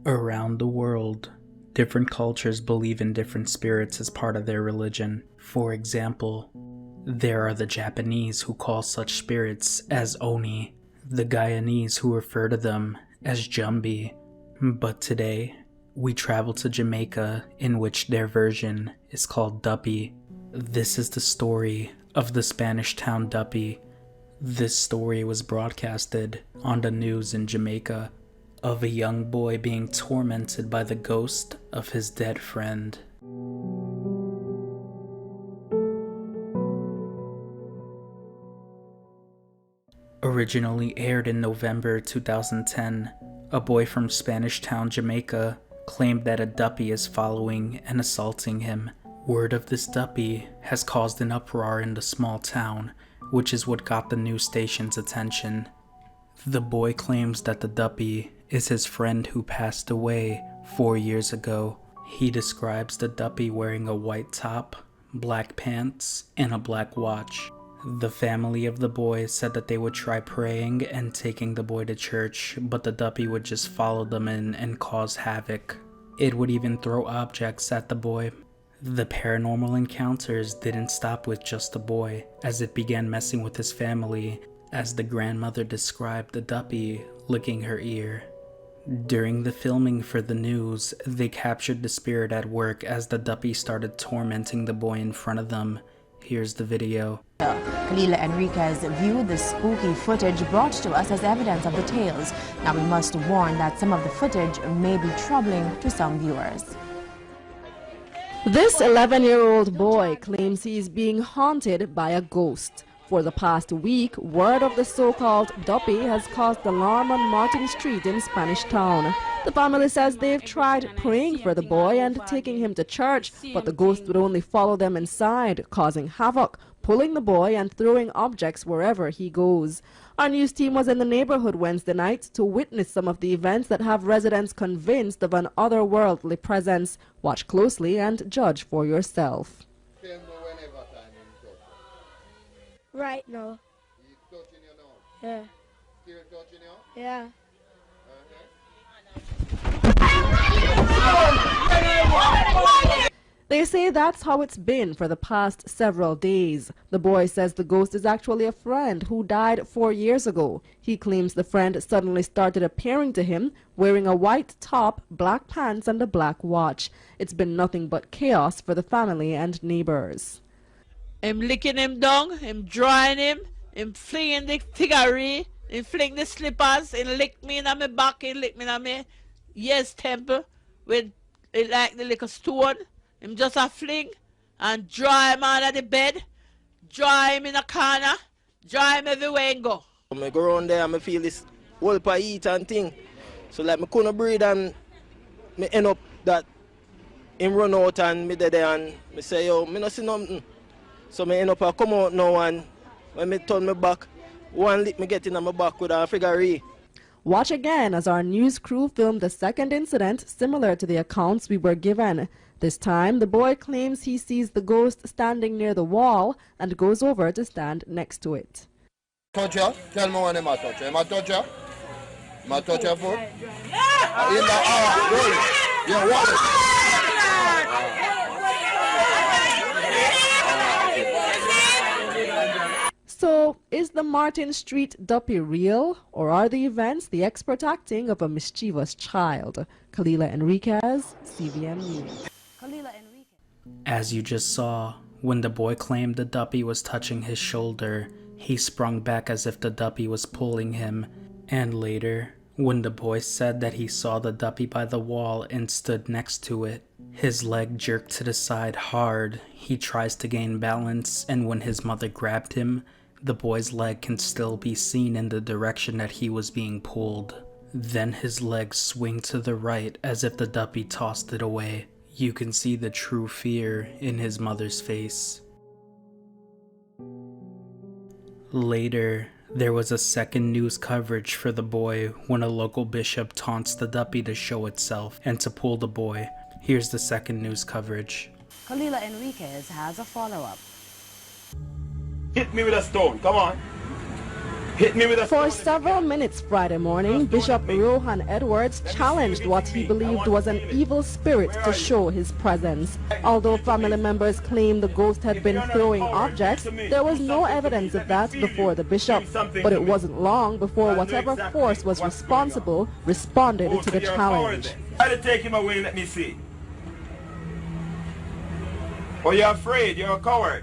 Around the world, different cultures believe in different spirits as part of their religion. For example, there are the Japanese who call such spirits as Oni, the Guyanese who refer to them as Jumbi. But today, we travel to Jamaica, in which their version is called Duppy. This is the story of the Spanish Town Duppy. This story was broadcasted on the news in Jamaica of a young boy being tormented by the ghost of his dead friend. Originally aired in November 2010, a boy from Spanish Town, Jamaica, claimed that a Duppy is following and assaulting him. Word of this Duppy has caused an uproar in the small town, which is what got the news station's attention. The boy claims that the Duppy is his friend who passed away 4 years ago. He describes the Duppy wearing a white top, black pants, and a black watch. The family of the boy said that they would try praying and taking the boy to church, but the Duppy would just follow them in and cause havoc. It would even throw objects at the boy. The paranormal encounters didn't stop with just the boy, as it began messing with his family, as the grandmother described the Duppy licking her ear. During the filming for the news, they captured the spirit at work as the Duppy started tormenting the boy in front of them. Here's the video. Kalila Enriquez viewed the spooky footage brought to us as evidence of the tales. Now we must warn that some of the footage may be troubling to some viewers. This 11-year-old boy claims he is being haunted by a ghost. For the past week, word of the so-called Duppy has caused alarm on Martin Street in Spanish Town. The family says they've tried praying for the boy and taking him to church, but the ghost would only follow them inside, causing havoc, pulling the boy and throwing objects wherever he goes. Our news team was in the neighborhood Wednesday night to witness some of the events that have residents convinced of an otherworldly presence. Watch closely and judge for yourself. Right now. You touching your nose? Yeah. Still touching you? Yeah. They say that's how it's been for the past several days. The boy says the ghost is actually a friend who died 4 years ago. He claims the friend suddenly started appearing to him wearing a white top, black pants and a black watch. It's been nothing but chaos for the family and neighbors. Him licking him down, him drawing him flinging the figurine, him fling the slippers, he lick me in my back, he lick me in my yes temple with it like the little stone. Him just a fling and draw him out of the bed, draw him in a corner, draw him everywhere and go. I go around there and I feel this whole pa eat and thing. So like I couldn't breathe and I end up that him run out and me dead there and I say, yo, me not see nothing. So I end up I come out now and when I turn my back, one lick me get in my back with a figurine. Watch again as our news crew filmed the second incident similar to the accounts we were given. This time, the boy claims he sees the ghost standing near the wall and goes over to stand next to it. Touch you? Tell me when I touch you. Am I touch you? Am I touch your foot? In the roll. Yeah, wallet. So, is the Martin Street Duppy real, or are the events the expert acting of a mischievous child? Kalila Enriquez, CVM News. As you just saw, when the boy claimed the Duppy was touching his shoulder, he sprung back as if the Duppy was pulling him. And later, when the boy said that he saw the Duppy by the wall and stood next to it, his leg jerked to the side hard. He tries to gain balance, and when his mother grabbed him, the boy's leg can still be seen in the direction that he was being pulled. Then his legs swing to the right as if the Duppy tossed it away. You can see the true fear in his mother's face. Later, there was a second news coverage for the boy when a local bishop taunts the Duppy to show itself and to pull the boy. Here's the second news coverage. Kalila Enriquez has a follow-up. Hit me with a stone, come on. Hit me with a For several minutes Friday morning, Bishop Rohan Edwards challenged what he believed was an evil spirit to show his presence. Although family members claimed the ghost had been throwing objects, there was no evidence of that before the bishop. But it wasn't long before whatever force was responsible responded to the challenge. Try to take him away, let me see. Oh, you're afraid, you're a coward.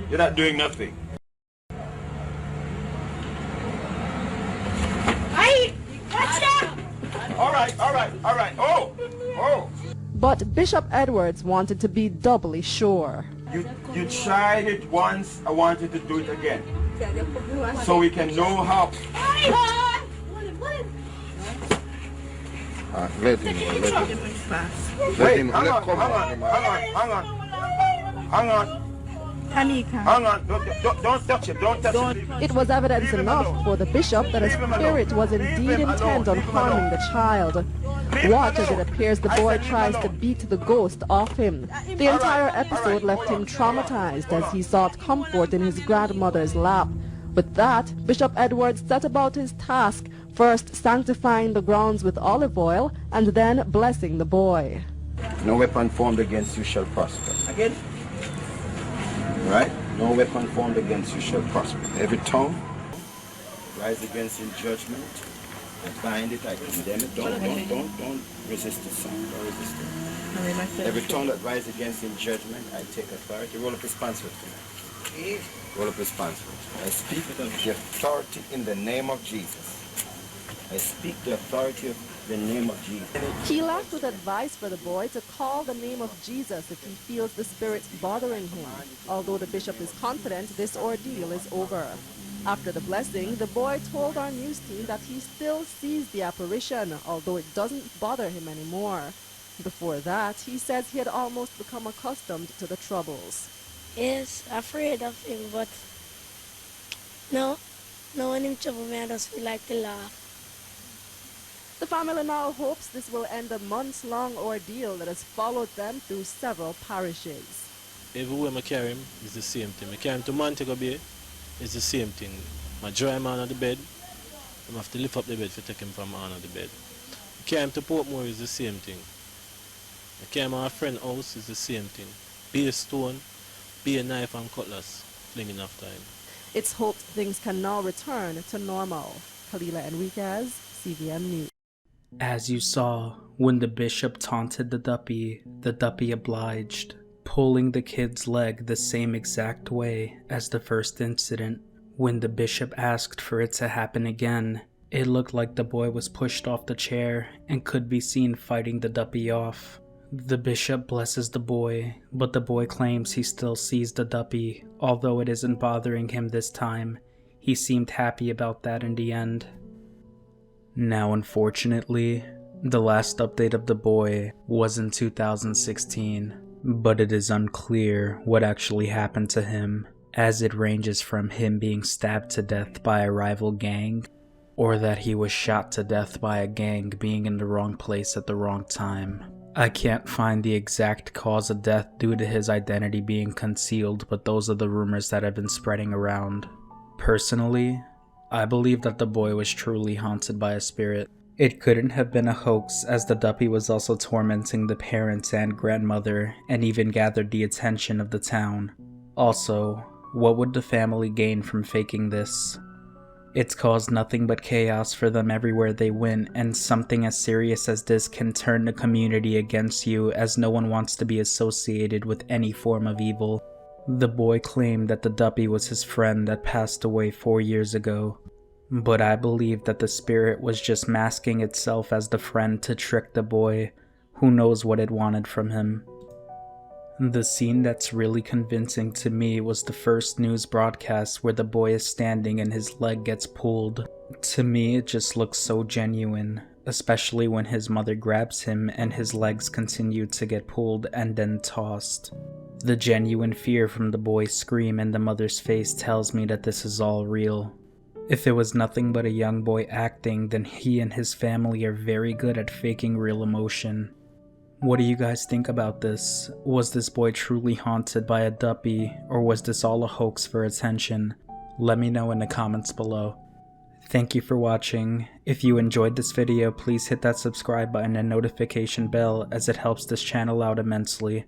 You're not doing nothing. All right. Oh. But Bishop Edwards wanted to be doubly sure. You tried it once, I want you to do it again. So we can know how. Let him. Wait, hang on. Don't touch it, don't touch it. It was evidence enough for the bishop that a spirit was indeed intent on harming the child. Watch as it appears the boy tries to beat the ghost off him. The entire episode left him traumatized as he sought comfort in his grandmother's lap. With that, Bishop Edwards set about his task, first sanctifying the grounds with olive oil and then blessing the boy. No weapon formed against you shall prosper. Again? Right? No weapon formed against you shall prosper. Every tongue rise against in judgment. I bind it, I condemn it. Don't resist the son. Don't resist it. Every tongue that rises against in judgment, I take authority. Roll up responsibility. Roll up responsibility. I speak with the authority in the name of Jesus. I speak the authority of the name of Jesus. He left with advice for the boy to call the name of Jesus if he feels the spirit bothering him, although the bishop is confident this ordeal is over. After the blessing, the boy told our news team that he still sees the apparition, although it doesn't bother him anymore. Before that, he says he had almost become accustomed to the troubles. Yes, afraid of him, but no, when him trouble me, I just feel like to laugh. The family now hopes this will end a months-long ordeal that has followed them through several parishes. Everywhere I carry him is the same thing. I carry him to Montego Bay, it's the same thing. I dry him on the bed, I have to lift up the bed to take him from on the bed. I carry him to Portmore is the same thing. I carry him to a friend's house is the same thing. Be a stone, be a knife and cutlass, flinging after him. It's hoped things can now return to normal. Kalila Enriquez, CVM News. As you saw, when the bishop taunted the Duppy obliged, pulling the kid's leg the same exact way as the first incident. When the bishop asked for it to happen again, it looked like the boy was pushed off the chair and could be seen fighting the Duppy off. The bishop blesses the boy, but the boy claims he still sees the Duppy, although it isn't bothering him this time. He seemed happy about that in the end. Now, unfortunately, the last update of the boy was in 2016, but it is unclear what actually happened to him, as it ranges from him being stabbed to death by a rival gang, or that he was shot to death by a gang being in the wrong place at the wrong time. I can't find the exact cause of death due to his identity being concealed, but those are the rumors that have been spreading around. Personally, I believe that the boy was truly haunted by a spirit. It couldn't have been a hoax, as the Duppy was also tormenting the parents and grandmother and even gathered the attention of the town. Also, what would the family gain from faking this? It's caused nothing but chaos for them everywhere they went, and something as serious as this can turn the community against you, as no one wants to be associated with any form of evil. The boy claimed that the Duppy was his friend that passed away 4 years ago, but I believe that the spirit was just masking itself as the friend to trick the boy. Who knows what it wanted from him. The scene that's really convincing to me was the first news broadcast where the boy is standing and his leg gets pulled. To me, it just looks so genuine, especially when his mother grabs him and his legs continue to get pulled and then tossed. The genuine fear from the boy's scream and the mother's face tells me that this is all real. If it was nothing but a young boy acting, then he and his family are very good at faking real emotion. What do you guys think about this? Was this boy truly haunted by a Duppy, or was this all a hoax for attention? Let me know in the comments below. Thank you for watching. If you enjoyed this video, please hit that subscribe button and notification bell as it helps this channel out immensely.